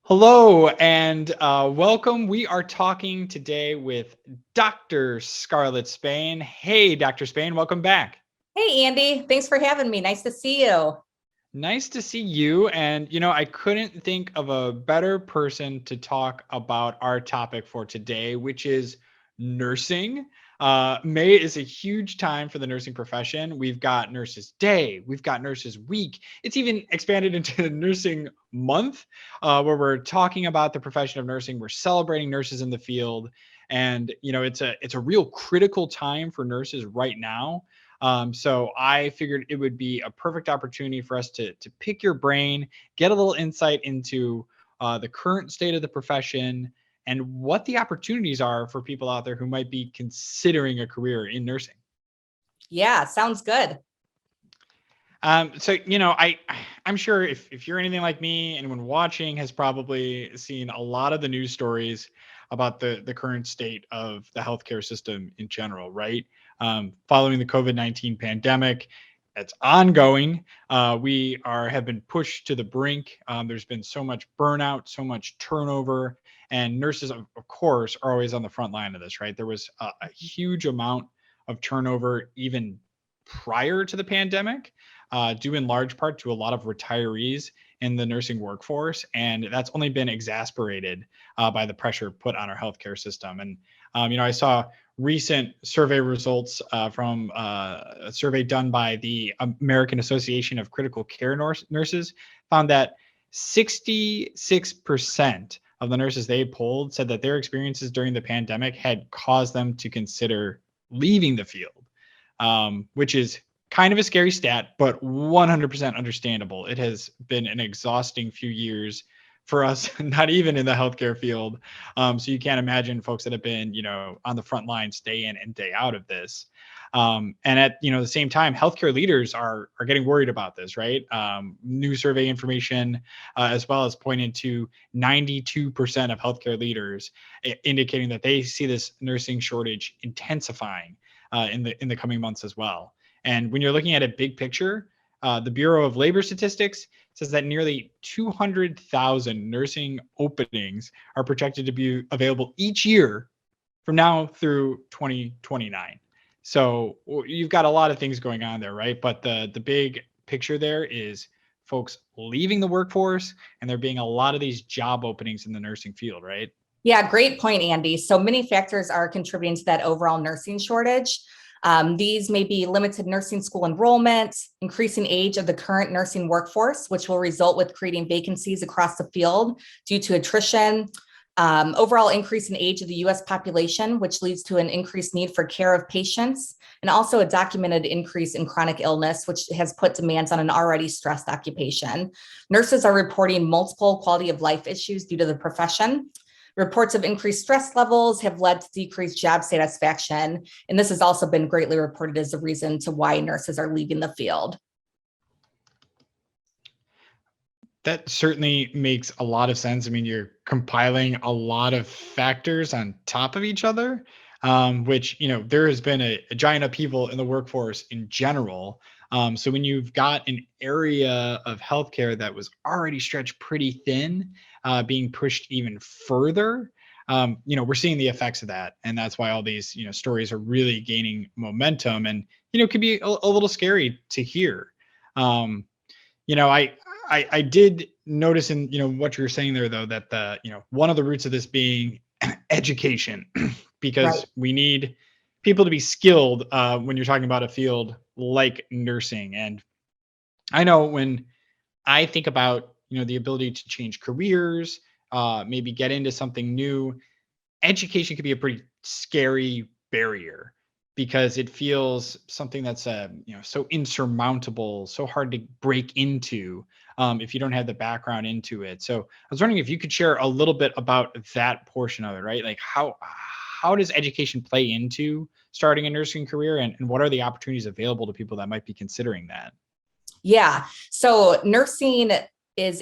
Hello and welcome. We are talking today with Dr. Scarlet Spain. Hey, Dr. Spain, welcome back. Hey, Andy. Thanks for having me. Nice to see you. Nice to see you. And, I couldn't think of a better person to talk about our topic for today, which is nursing. May is a huge time for the nursing profession. We've got Nurses Day, we've got Nurses Week. It's even expanded into Nursing Month, where we're talking about the profession of nursing. We're celebrating nurses in the field, and it's a real critical time for nurses right now. So I figured it would be a perfect opportunity for us to pick your brain, get a little insight into the current state of the profession and what the opportunities are for people out there who might be considering a career in nursing. Yeah, sounds good. I'm sure if you're anything like me, anyone watching has probably seen a lot of the news stories about the current state of the healthcare system in general, right? Following the COVID-19 pandemic, it's ongoing. We have been pushed to the brink. There's been so much burnout, so much turnover, and nurses, of course, are always on the front line of this, right? There was a huge amount of turnover even prior to the pandemic, due in large part to a lot of retirees in the nursing workforce. And that's only been exacerbated by the pressure put on our healthcare system. And, I saw recent survey results from a survey done by the American Association of Critical Care Nurses found that 66% of the nurses they polled said that their experiences during the pandemic had caused them to consider leaving the field, which is kind of a scary stat, but 100% understandable. It has been an exhausting few years for us, not even in the healthcare field. So you can't imagine folks that have been, on the front lines day in and day out of this. And at the same time, healthcare leaders are getting worried about this, right? New survey information, as well as pointing to 92% of healthcare leaders indicating that they see this nursing shortage intensifying in the coming months as well. And when you're looking at a big picture, the Bureau of Labor Statistics says that nearly 200,000 nursing openings are projected to be available each year from now through 2029. So you've got a lot of things going on there, right? But the big picture there is folks leaving the workforce, and there being a lot of these job openings in the nursing field, right? Yeah, great point, Andy. So many factors are contributing to that overall nursing shortage. These may be limited nursing school enrollment, increasing age of the current nursing workforce, which will result with creating vacancies across the field due to attrition, overall increase in age of the US population, which leads to an increased need for care of patients, and also a documented increase in chronic illness, which has put demands on an already stressed occupation. Nurses are reporting multiple quality of life issues due to the profession. Reports of increased stress levels have led to decreased job satisfaction, and this has also been greatly reported as a reason to why nurses are leaving the field. That certainly makes a lot of sense. I mean, you're compiling a lot of factors on top of each other, which, there has been a giant upheaval in the workforce in general. So when you've got an area of healthcare that was already stretched pretty thin, being pushed even further, we're seeing the effects of that. And that's why all these, stories are really gaining momentum and, could be a little scary to hear. Um, you know, I did notice in what you're saying there though that the one of the roots of this being education, because Right. we need people to be skilled when you're talking about a field like nursing. And I know when I think about the ability to change careers, maybe get into something new, education could be a pretty scary barrier because it feels something that's so insurmountable, so hard to break into if you don't have the background into it. So I was wondering if you could share a little bit about that portion of it, right? Like how does education play into starting a nursing career, and what are the opportunities available to people that might be considering that? Yeah. So nursing is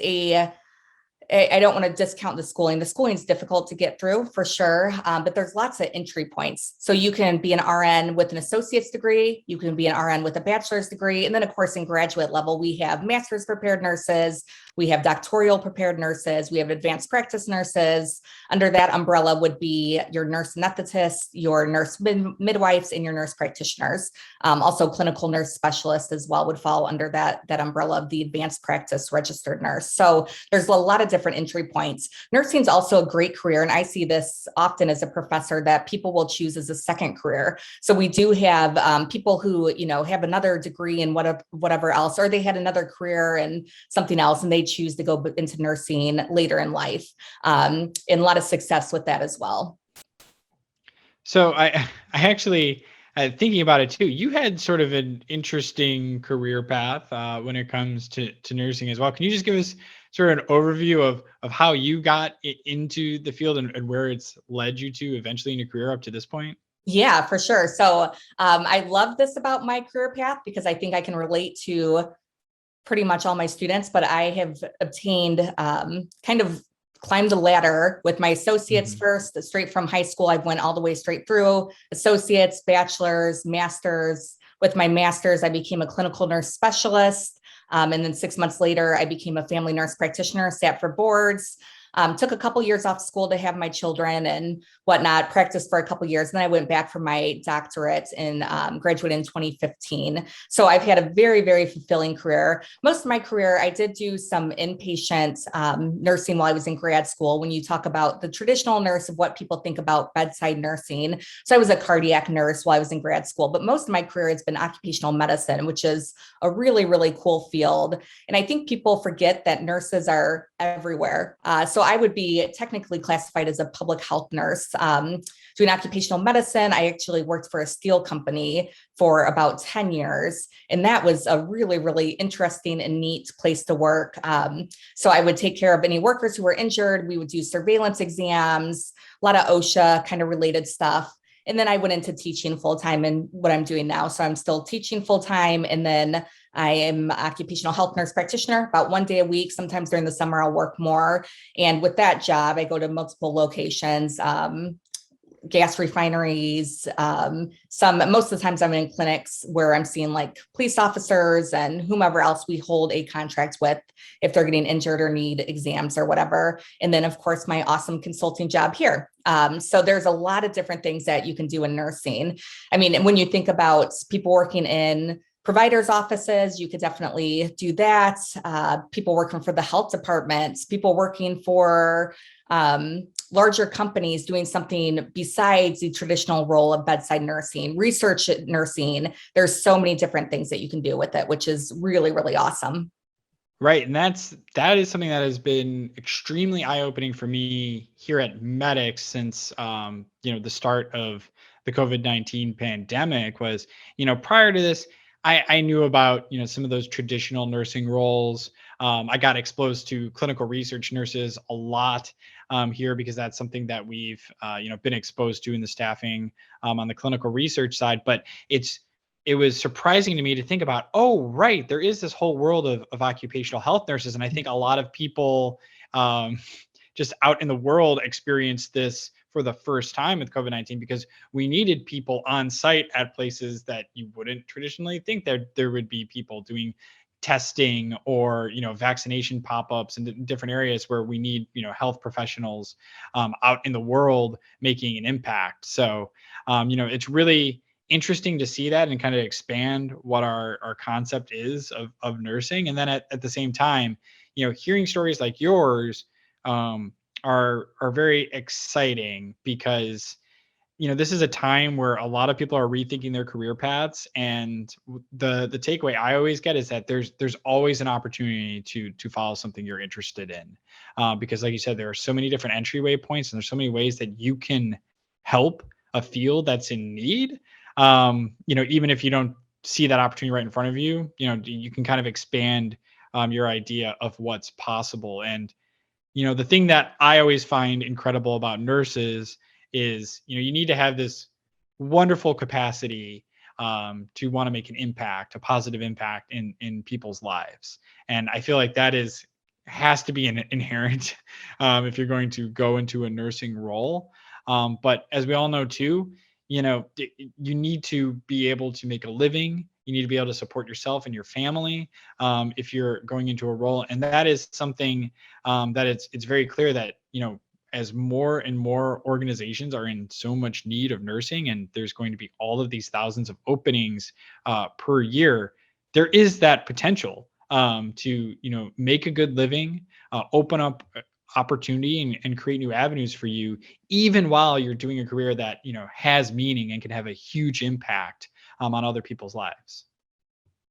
I don't want to discount the schooling. The schooling is difficult to get through for sure, but there's lots of entry points. So you can be an RN with an associate's degree, you can be an RN with a bachelor's degree, and then of course in graduate level, we have master's prepared nurses, we have doctoral prepared nurses, we have advanced practice nurses. Under that umbrella would be your nurse anesthetists, your nurse midwives, and your nurse practitioners. Also clinical nurse specialists as well would fall under that umbrella of the advanced practice registered nurse. So there's a lot of different entry points. Nursing is also a great career, and I see this often as a professor that people will choose as a second career. So we do have people who, have another degree in whatever else, or they had another career in something else, and they choose to go into nursing later in life. And a lot of success with that as well. So I actually, thinking about it too, you had sort of an interesting career path when it comes to nursing as well. Can you just give us sort of an overview of how you got into the field and where it's led you to eventually in your career up to this point? Yeah, for sure. So I love this about my career path because I think I can relate to pretty much all my students, but I have obtained kind of climbed the ladder with my associates Mhm. first, straight from high school. I went all the way straight through associates, bachelor's, master's. With my master's, I became a clinical nurse specialist. And then 6 months later, I became a family nurse practitioner, sat for boards. Took a couple years off school to have my children and whatnot, practiced for a couple years. And then I went back for my doctorate and graduated in 2015. So I've had a very, very fulfilling career. Most of my career, I did do some inpatient nursing while I was in grad school. When you talk about the traditional nurse of what people think about bedside nursing. So I was a cardiac nurse while I was in grad school, but most of my career has been occupational medicine, which is a really, really cool field. And I think people forget that nurses are everywhere. So I would be technically classified as a public health nurse. Doing occupational medicine, I actually worked for a steel company for about 10 years. And that was a really, really interesting and neat place to work. So I would take care of any workers who were injured. We would do surveillance exams, a lot of OSHA kind of related stuff. And then I went into teaching full time and what I'm doing now. So I'm still teaching full time. And then I am an occupational health nurse practitioner about 1 day a week. Sometimes during the summer, I'll work more. And with that job, I go to multiple locations, gas refineries. Most of the times I'm in clinics where I'm seeing like police officers and whomever else we hold a contract with if they're getting injured or need exams or whatever. And then of course, my awesome consulting job here. So there's a lot of different things that you can do in nursing. I mean, when you think about people working in providers' offices, you could definitely do that. People working for the health departments, people working for larger companies doing something besides the traditional role of bedside nursing, research nursing. There's so many different things that you can do with it, which is really, really awesome. Right. And that is something that has been extremely eye-opening for me here at Medix since the start of the COVID-19 pandemic was, prior to this, I knew about, some of those traditional nursing roles. I got exposed to clinical research nurses a lot here because that's something that we've, been exposed to in the staffing on the clinical research side. But it was surprising to me to think about, oh, right, there is this whole world of occupational health nurses. And I think a lot of people just out in the world experienced this for the first time with COVID-19 because we needed people on site at places that you wouldn't traditionally think there would be people doing testing or vaccination pop-ups in different areas where we need health professionals out in the world making an impact. So it's really interesting to see that and kind of expand what our concept is of nursing. And then at the same time, hearing stories like yours are very exciting because this is a time where a lot of people are rethinking their career paths, and the takeaway I always get is that there's always an opportunity to follow something you're interested in, because like you said, there are so many different entryway points and there's so many ways that you can help a field that's in need. Even if you don't see that opportunity right in front of you, you can kind of expand your idea of what's possible. And the thing that I always find incredible about nurses is, you need to have this wonderful capacity to want to make an impact, a positive impact in people's lives. And I feel like that is has to be an inherent if you're going to go into a nursing role. But as we all know too, you need to be able to make a living. You need to be able to support yourself and your family if you're going into a role, and that is something that it's very clear that as more and more organizations are in so much need of nursing, and there's going to be all of these thousands of openings per year, there is that potential to make a good living, open up opportunity and create new avenues for you, even while you're doing a career that has meaning and can have a huge impact on other people's lives.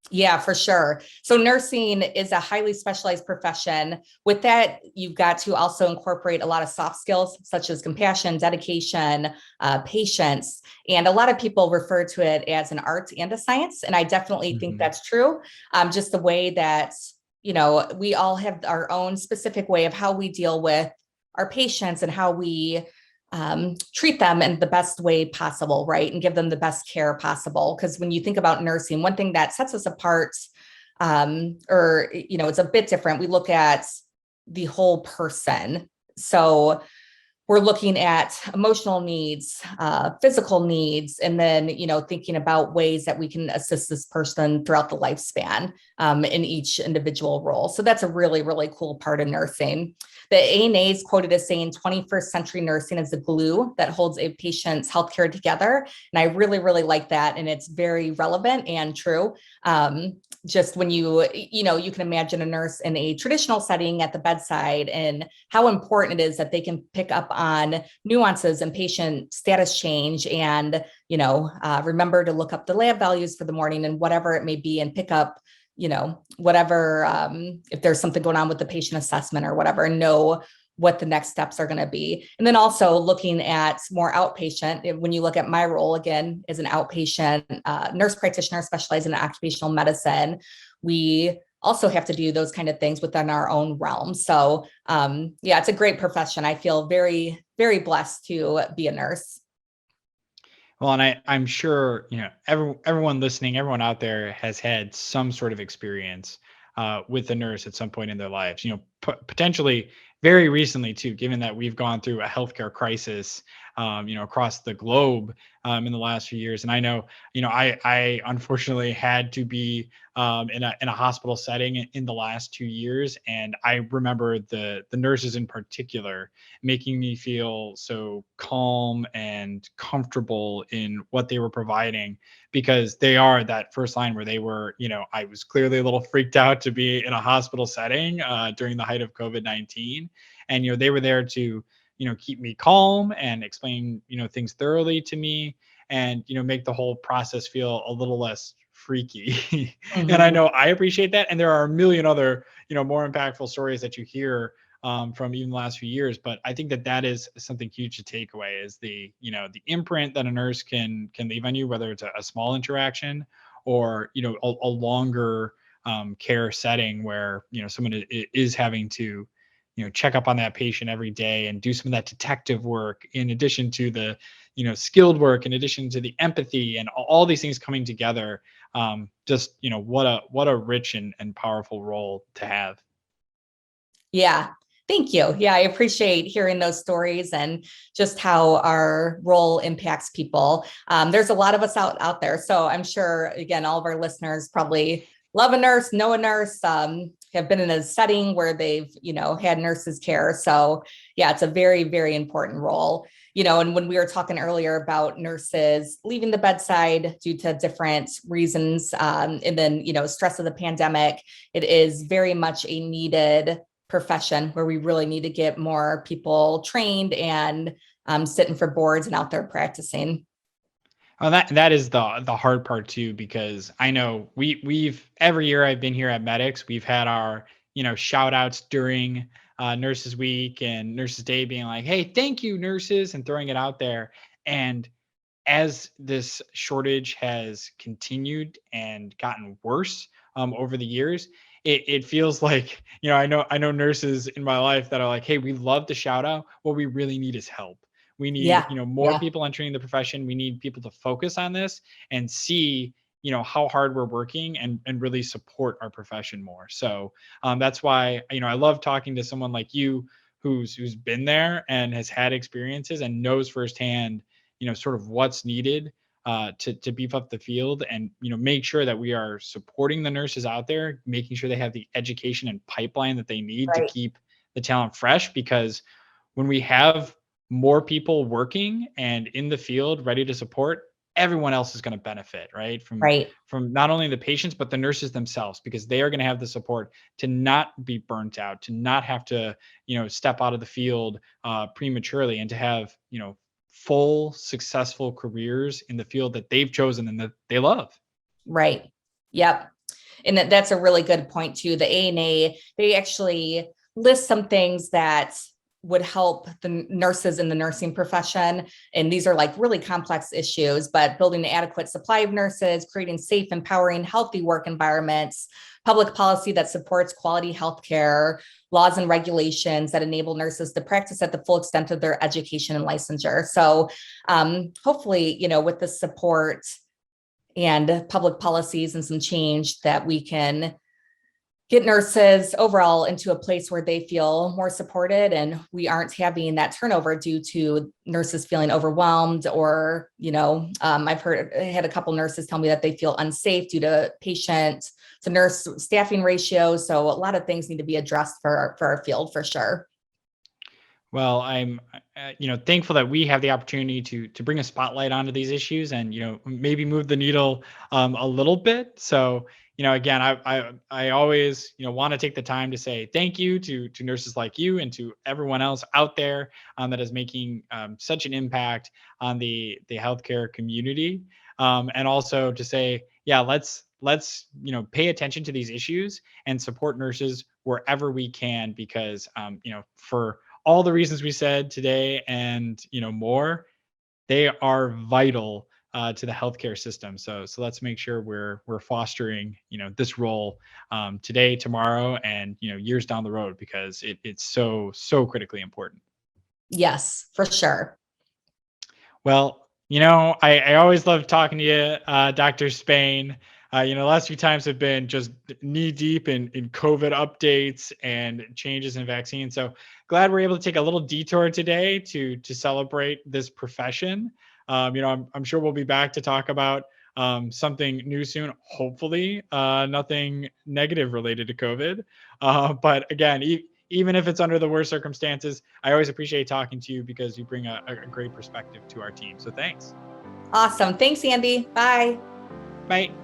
Yeah, for sure. So nursing is a highly specialized profession. With that, you've got to also incorporate a lot of soft skills such as compassion, dedication, patience. And a lot of people refer to it as an art and a science. And I definitely think that's true. Just the way that, we all have our own specific way of how we deal with our patients and how we treat them in the best way possible, right? And give them the best care possible. Because when you think about nursing, one thing that sets us apart, it's a bit different. We look at the whole person. So we're looking at emotional needs, physical needs, and then, thinking about ways that we can assist this person throughout the lifespan in each individual role. So that's a really, really cool part of nursing. The ANA is quoted as saying 21st century nursing is the glue that holds a patient's healthcare together. And I really, really like that. And it's very relevant and true. Just when you can imagine a nurse in a traditional setting at the bedside and how important it is that they can pick up on nuances and patient status change and, remember to look up the lab values for the morning and whatever it may be and pick up, whatever, if there's something going on with the patient assessment or whatever, know what the next steps are going to be. And then also looking at more outpatient, when you look at my role again as an outpatient nurse practitioner specializing in occupational medicine, we also have to do those kind of things within our own realm. So it's a great profession. I feel very, very blessed to be a nurse. Well, and I'm sure everyone listening, everyone out there has had some sort of experience with a nurse at some point in their lives. Potentially very recently too, given that we've gone through a healthcare crisis, across the globe in the last few years. And I know, I unfortunately had to be in a hospital setting in the last 2 years, and I remember the nurses in particular making me feel so calm and comfortable in what they were providing, because they are that first line where they were, I was clearly a little freaked out to be in a hospital setting during the height of COVID-19, and they were there to keep me calm and explain things thoroughly to me, and make the whole process feel a little less freaky. Mm-hmm. And I know I appreciate that, and there are a million other more impactful stories that you hear from even the last few years. But I think that is something huge to take away, is the imprint that a nurse can leave on you, whether it's a small interaction or a longer care setting where someone is having to check up on that patient every day and do some of that detective work, in addition to the skilled work, in addition to the empathy, and all these things coming together. Just what a rich and powerful role to have. Yeah. Thank you. Yeah, I appreciate hearing those stories and just how our role impacts people. There's a lot of us out there. So I'm sure, again, all of our listeners probably love a nurse, know a nurse, have been in a setting where they've, had nurses care. So yeah, it's a very, very important role. And when we were talking earlier about nurses leaving the bedside due to different reasons, and then, stress of the pandemic, it is very much a needed profession where we really need to get more people trained and sitting for boards and out there practicing. Well, that is the hard part too, because I know we've every year I've been here at Medix, we've had our shout outs during Nurses Week and Nurses Day, being like, hey, thank you nurses, and throwing it out there. And as this shortage has continued and gotten worse over the years, it feels like, I know nurses in my life that are like, hey, we love to shout out. What we really need is help. We need, more people entering the profession. We need people to focus on this and see how hard we're working and really support our profession more. So that's why, I love talking to someone like you who's been there and has had experiences and knows firsthand, sort of what's needed to beef up the field and, make sure that we are supporting the nurses out there, making sure they have the education and pipeline that they need to Right. keep the talent fresh. Because when we have more people working and in the field ready to support, everyone else is going to benefit, right? Right. From not only the patients but the nurses themselves, because they are going to have the support to not be burnt out, to not have to step out of the field prematurely, and to have full successful careers in the field that they've chosen and that they love. Right. Yep. And that's a really good point too. The ANA, they actually list some things that would help the nurses in the nursing profession. And these are like really complex issues, but building an adequate supply of nurses, creating safe, empowering, healthy work environments, public policy that supports quality healthcare, laws and regulations that enable nurses to practice at the full extent of their education and licensure. So hopefully, with the support and public policies and some change, that we can get nurses overall into a place where they feel more supported and we aren't having that turnover due to nurses feeling overwhelmed or, I've had a couple nurses tell me that they feel unsafe due to patient to nurse staffing ratios. So a lot of things need to be addressed for our field for sure. Well, I'm, thankful that we have the opportunity to bring a spotlight onto these issues and maybe move the needle a little bit. So again, I always want to take the time to say thank you to nurses like you and to everyone else out there that is making such an impact on the healthcare community, and also to say, yeah, let's pay attention to these issues and support nurses wherever we can, because for all the reasons we said today and more, they are vital to the healthcare system. So let's make sure we're fostering this role today, tomorrow, and years down the road, because it's so critically important. Yes, for sure. Well, I always love talking to you, Dr. Spain. The last few times have been just knee deep in COVID updates and changes in vaccines. So glad we're able to take a little detour today to celebrate this profession. I'm sure we'll be back to talk about something new soon. Hopefully, nothing negative related to COVID. But again, even if it's under the worst circumstances, I always appreciate talking to you because you bring a great perspective to our team. So thanks. Awesome. Thanks, Andy. Bye. Bye.